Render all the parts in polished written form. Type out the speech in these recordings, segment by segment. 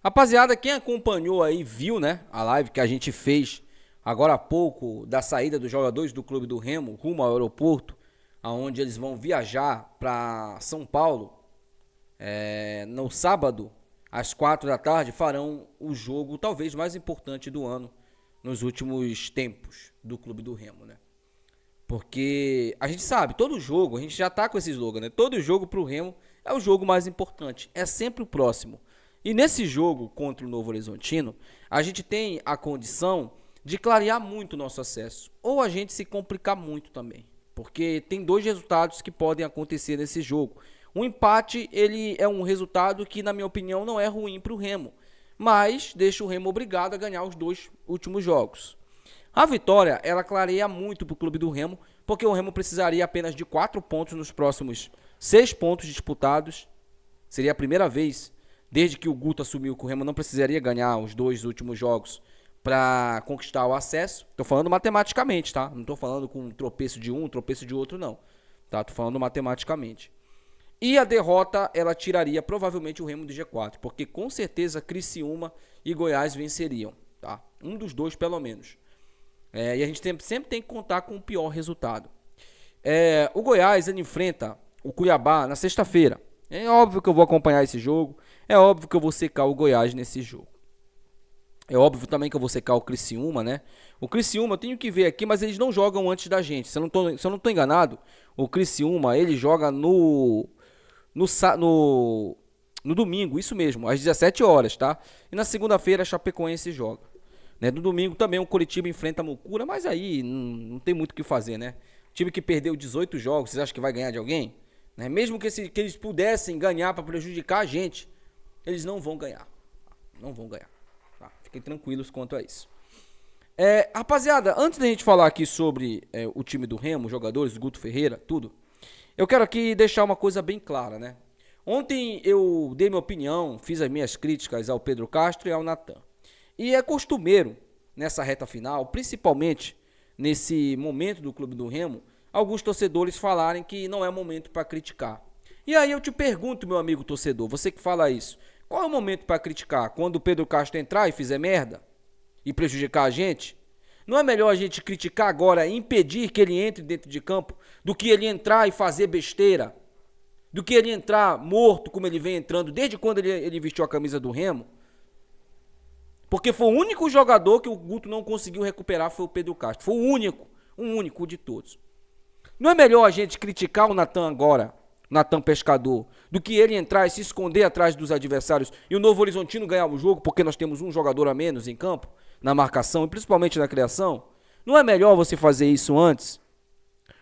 Rapaziada, quem acompanhou aí viu, né, a live que a gente fez agora há pouco da saída dos jogadores do Clube do Remo rumo ao aeroporto, aonde eles vão viajar para São Paulo. No sábado, às 4 da tarde, farão o jogo talvez mais importante do ano nos últimos tempos do Clube do Remo, né? Porque a gente sabe, todo jogo, a gente já tá com esse slogan, né? Todo jogo pro Remo é o jogo mais importante, é sempre o próximo. E nesse jogo contra o Novo Horizontino, a gente tem a condição de clarear muito o nosso acesso, ou a gente se complicar muito também, porque tem dois resultados que podem acontecer nesse jogo. Um empate, ele é um resultado que, na minha opinião, não é ruim para o Remo, mas deixa o Remo obrigado a ganhar os dois últimos jogos. A vitória, ela clareia muito para o clube do Remo, porque o Remo precisaria apenas de 4 pontos nos próximos 6 pontos disputados. Seria a primeira vez, desde que o Guto assumiu, que o Remo não precisaria ganhar os dois últimos jogos para conquistar o acesso. Estou falando matematicamente, tá? Não estou falando com um tropeço de um, tropeço de outro, não. Tá? Estou falando matematicamente. E a derrota, ela tiraria provavelmente o Remo do G4, porque com certeza Criciúma e Goiás venceriam, tá? Um dos dois, pelo menos. E a gente sempre tem que contar com o pior resultado. O Goiás, ele enfrenta o Cuiabá na sexta-feira. É óbvio que eu vou acompanhar esse jogo. É óbvio que eu vou secar o Goiás nesse jogo. É óbvio também que eu vou secar o Criciúma, né? O Criciúma, eu tenho que ver aqui, mas eles não jogam antes da gente. Se eu não tô enganado, o Criciúma, ele joga no domingo, isso mesmo, às 17 horas, tá? E na segunda-feira a Chapecoense joga. Né? No domingo também o Coritiba enfrenta a Mucura, mas aí não tem muito o que fazer, né? Time que perdeu 18 jogos, vocês acham que vai ganhar de alguém? Né? Mesmo que eles pudessem ganhar para prejudicar a gente, eles não vão ganhar. Não vão ganhar. Tá? Fiquem tranquilos quanto a isso. Rapaziada, antes da gente falar aqui sobre o time do Remo, jogadores, Guto Ferreira, tudo, eu quero aqui deixar uma coisa bem clara, né? Ontem eu dei minha opinião, fiz as minhas críticas ao Pedro Castro e ao Natan. E é costumeiro, nessa reta final, principalmente nesse momento do Clube do Remo, alguns torcedores falarem que não é momento para criticar. E aí eu te pergunto, meu amigo torcedor, você que fala isso, qual é o momento para criticar? Quando o Pedro Castro entrar e fizer merda? E prejudicar a gente? Não é melhor a gente criticar agora e impedir que ele entre dentro de campo do que ele entrar e fazer besteira? Do que ele entrar morto como ele vem entrando desde quando ele vestiu a camisa do Remo? Porque foi o único jogador que o Guto não conseguiu recuperar, foi o Pedro Castro. Foi o único de todos. Não é melhor a gente criticar o Natan agora, Natan Pescador, do que ele entrar e se esconder atrás dos adversários e o Novo Horizontino ganhar o jogo porque nós temos um jogador a menos em campo, na marcação e principalmente na criação? Não é melhor você fazer isso antes?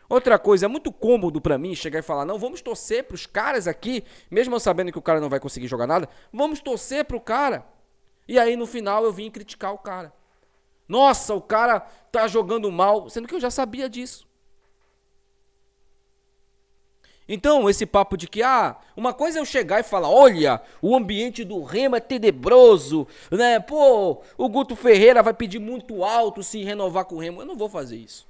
Outra coisa, é muito cômodo pra mim chegar e falar, não, vamos torcer pros caras aqui, mesmo eu sabendo que o cara não vai conseguir jogar nada, vamos torcer pro cara. E aí no final eu vim criticar o cara. Nossa, o cara tá jogando mal, sendo que eu já sabia disso. Então, esse papo de que, uma coisa é eu chegar e falar, olha, o ambiente do Remo é tenebroso, né? Pô, o Guto Ferreira vai pedir muito alto se renovar com o Remo. Eu não vou fazer isso.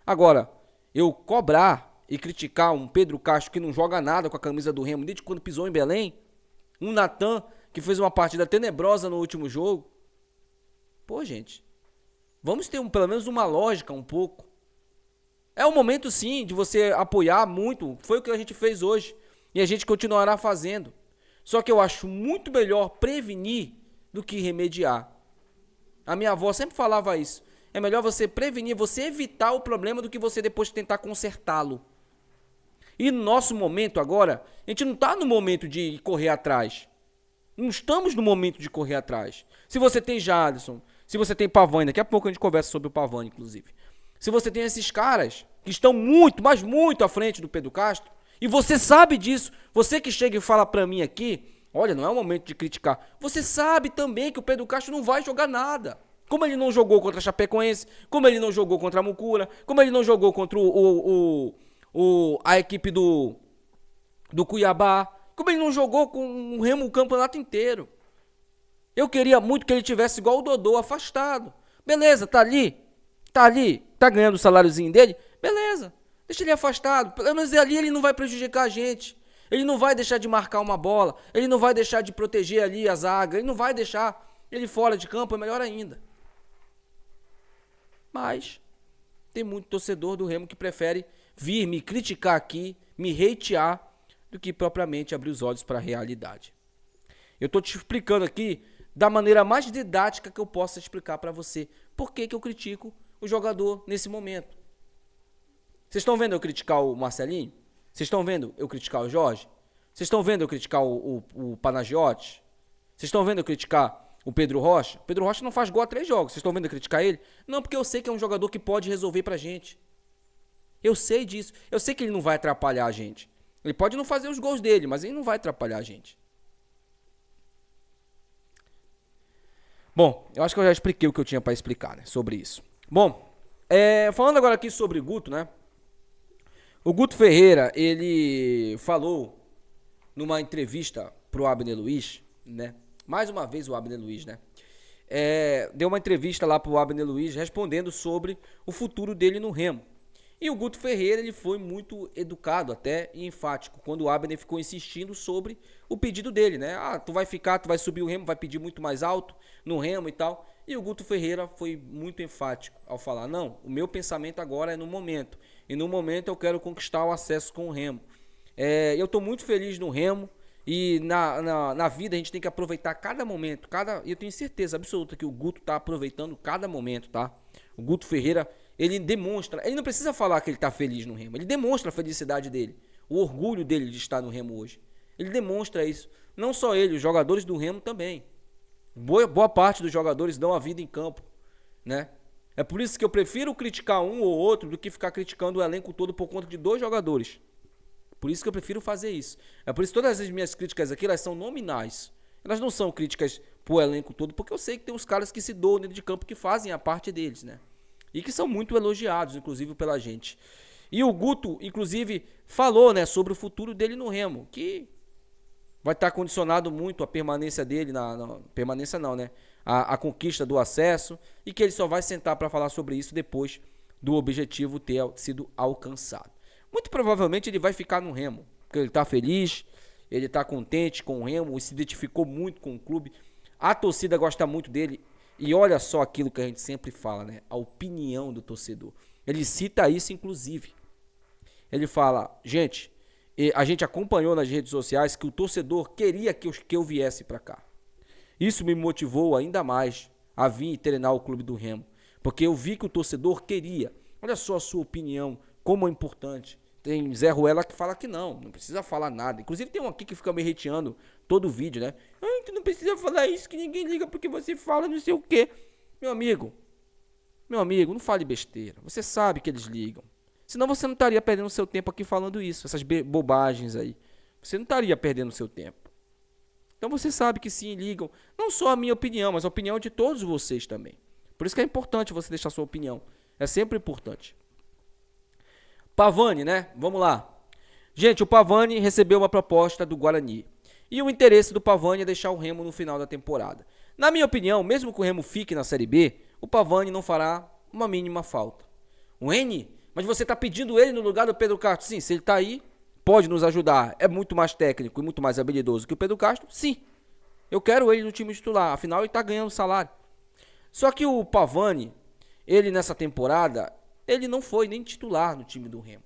Agora, eu cobrar e criticar um Pedro Castro que não joga nada com a camisa do Remo desde quando pisou em Belém, um Natan que fez uma partida tenebrosa no último jogo. Pô, gente, vamos ter pelo menos uma lógica um pouco. É o momento sim de você apoiar muito, foi o que a gente fez hoje e a gente continuará fazendo. Só que eu acho muito melhor prevenir do que remediar. A minha avó sempre falava isso. É melhor você prevenir, você evitar o problema do que você depois tentar consertá-lo. E no nosso momento agora, a gente não está no momento de correr atrás. Não estamos no momento de correr atrás. Se você tem Jadson, se você tem Pavani, daqui a pouco a gente conversa sobre o Pavani, inclusive. Se você tem esses caras que estão muito, mas muito à frente do Pedro Castro, e você sabe disso, você que chega e fala pra mim aqui, olha, não é o momento de criticar, você sabe também que o Pedro Castro não vai jogar nada. Como ele não jogou contra a Chapecoense, como ele não jogou contra a Mucura, como ele não jogou contra a equipe do Cuiabá, como ele não jogou com o Remo o campeonato inteiro. Eu queria muito que ele tivesse igual o Dodô, afastado. Beleza, tá ali, tá ganhando o saláriozinho dele, beleza, deixa ele afastado, pelo menos ali ele não vai prejudicar a gente. Ele não vai deixar de marcar uma bola, ele não vai deixar de proteger ali a zaga, ele não vai deixar ele fora de campo, é melhor ainda. Mas tem muito torcedor do Remo que prefere vir me criticar aqui, me hatear, do que propriamente abrir os olhos para a realidade. Eu estou te explicando aqui da maneira mais didática que eu possa explicar para você por que eu critico o jogador nesse momento. Vocês estão vendo eu criticar o Marcelinho? Vocês estão vendo eu criticar o Jorge? Vocês estão vendo eu criticar o Panagiotti? Vocês estão vendo eu criticar o Pedro Rocha? O Pedro Rocha não faz gol há 3 jogos. Vocês estão vendo eu criticar ele? Não, porque eu sei que é um jogador que pode resolver pra gente. Eu sei disso. Eu sei que ele não vai atrapalhar a gente. Ele pode não fazer os gols dele, mas ele não vai atrapalhar a gente. Bom, eu acho que eu já expliquei o que eu tinha para explicar, né, sobre isso. Bom, falando agora aqui sobre o Guto, né? O Guto Ferreira, ele falou numa entrevista pro Abner Luiz, né? Mais uma vez o Abner Luiz, né? Deu uma entrevista lá pro Abner Luiz respondendo sobre o futuro dele no Remo. E o Guto Ferreira, ele foi muito educado até e enfático quando o Abner ficou insistindo sobre o pedido dele, né? Ah, tu vai ficar, tu vai subir o Remo, vai pedir muito mais alto no Remo e tal. E o Guto Ferreira foi muito enfático ao falar, não, o meu pensamento agora é no momento. E no momento eu quero conquistar o acesso com o Remo. Eu tô muito feliz no Remo e na vida a gente tem que aproveitar cada momento. E eu tenho certeza absoluta que o Guto tá aproveitando cada momento, tá? O Guto Ferreira, ele demonstra, ele não precisa falar que ele tá feliz no Remo, ele demonstra a felicidade dele, o orgulho dele de estar no Remo hoje. Ele demonstra isso. Não só ele, os jogadores do Remo também. Boa parte dos jogadores dão a vida em campo, né? É por isso que eu prefiro criticar um ou outro do que ficar criticando o elenco todo por conta de 2 jogadores. Por isso que eu prefiro fazer isso. É por isso que todas as minhas críticas aqui, elas são nominais. Elas não são críticas pro elenco todo, porque eu sei que tem uns caras que se doam dentro de campo que fazem a parte deles, né? E que são muito elogiados, inclusive, pela gente. E o Guto, inclusive, falou, né, sobre o futuro dele no Remo, que vai estar condicionado muito a permanência dele, permanência não, né? A conquista do acesso, e que ele só vai sentar para falar sobre isso depois do objetivo ter sido alcançado. Muito provavelmente ele vai ficar no Remo, porque ele está feliz, ele está contente com o Remo, se identificou muito com o clube, a torcida gosta muito dele, e olha só aquilo que a gente sempre fala, né? A opinião do torcedor. Ele cita isso, inclusive. Ele fala, gente, a gente acompanhou nas redes sociais que o torcedor queria que eu viesse para cá. Isso me motivou ainda mais a vir e treinar o clube do Remo, porque eu vi que o torcedor queria. Olha só a sua opinião, como é importante. Tem Zé Ruela que fala que não precisa falar nada. Inclusive tem um aqui que fica me hateando todo o vídeo, né? Ai, tu não precisa falar isso que ninguém liga porque você fala não sei o quê. Meu amigo, não fale besteira. Você sabe que eles ligam. Senão você não estaria perdendo seu tempo aqui falando isso, essas bobagens aí. Você não estaria perdendo seu tempo. Então você sabe que sim, ligam. Não só a minha opinião, mas a opinião de todos vocês também. Por isso que é importante você deixar sua opinião. É sempre importante. Pavani, né? Vamos lá. Gente, o Pavani recebeu uma proposta do Guarani. E o interesse do Pavani é deixar o Remo no final da temporada. Na minha opinião, mesmo que o Remo fique na Série B, o Pavani não fará uma mínima falta. O N, mas você está pedindo ele no lugar do Pedro Castro? Sim, se ele está aí, pode nos ajudar. É muito mais técnico e muito mais habilidoso que o Pedro Castro? Sim. Eu quero ele no time titular. Afinal, ele está ganhando salário. Só que o Pavani, ele nessa temporada, ele não foi nem titular no time do Remo.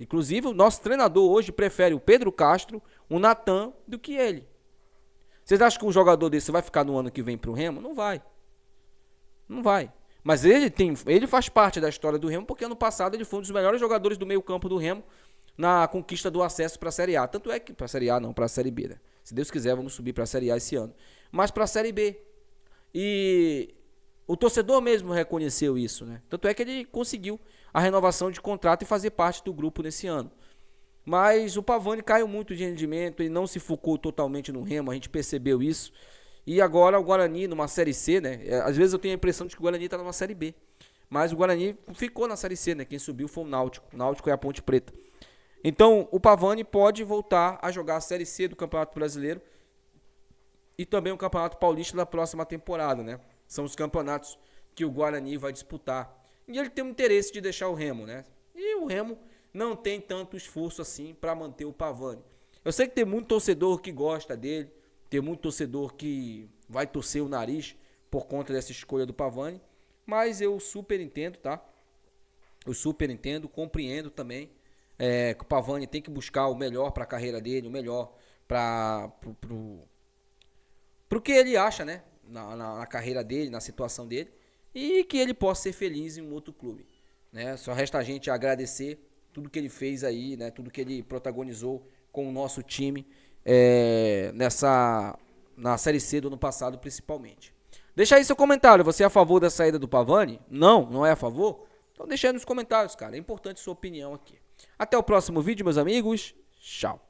Inclusive, o nosso treinador hoje prefere o Pedro Castro, o Natan, do que ele. Vocês acham que um jogador desse vai ficar no ano que vem pro Remo? Não vai. Não vai. Mas ele faz parte da história do Remo, porque ano passado ele foi um dos melhores jogadores do meio campo do Remo na conquista do acesso para a Série A. Tanto é que para a Série A não, para a Série B, né? Se Deus quiser, vamos subir para a Série A esse ano. Mas para a Série B. E o torcedor mesmo reconheceu isso, né? Tanto é que ele conseguiu a renovação de contrato e fazer parte do grupo nesse ano. Mas o Pavani caiu muito de rendimento, ele não se focou totalmente no Remo, a gente percebeu isso. E agora o Guarani, numa Série C, né? Às vezes eu tenho a impressão de que o Guarani está numa Série B. Mas o Guarani ficou na Série C, né? Quem subiu foi o Náutico. O Náutico é a Ponte Preta. Então, o Pavani pode voltar a jogar a Série C do Campeonato Brasileiro e também o Campeonato Paulista da próxima temporada, né? São os campeonatos que o Guarani vai disputar. E ele tem o interesse de deixar o Remo, né? E o Remo não tem tanto esforço assim para manter o Pavani. Eu sei que tem muito torcedor que gosta dele, tem muito torcedor que vai torcer o nariz por conta dessa escolha do Pavani, mas eu super entendo, tá? Eu super entendo, compreendo também que o Pavani tem que buscar o melhor para a carreira dele, o melhor para pro que ele acha, né? Na carreira dele, na situação dele, e que ele possa ser feliz em um outro clube, né? Só resta a gente agradecer tudo que ele fez aí, né? Tudo que ele protagonizou com o nosso time na Série C do ano passado, principalmente. Deixa aí seu comentário. Você é a favor da saída do Pavani? Não, não é a favor? Então deixa aí nos comentários, cara. É importante sua opinião aqui. Até o próximo vídeo, meus amigos. Tchau.